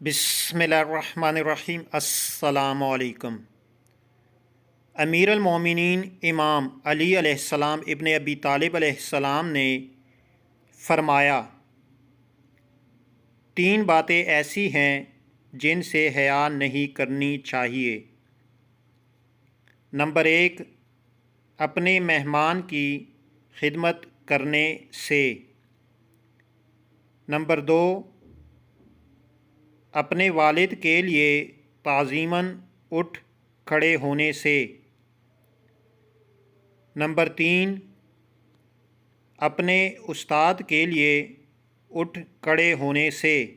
بسم اللہ الرحمن الرحیم۔ السلام علیکم۔ امیر المومنین امام علی علیہ السلام ابن ابی طالب علیہ السلام نے فرمایا، تین باتیں ایسی ہیں جن سے حیا نہیں کرنی چاہیے۔ نمبر 1، اپنے مہمان کی خدمت کرنے سے۔ نمبر 2، اپنے والد کے لیے تعظیماً اٹھ کھڑے ہونے سے۔ نمبر 3، اپنے استاد کے لیے اٹھ کھڑے ہونے سے۔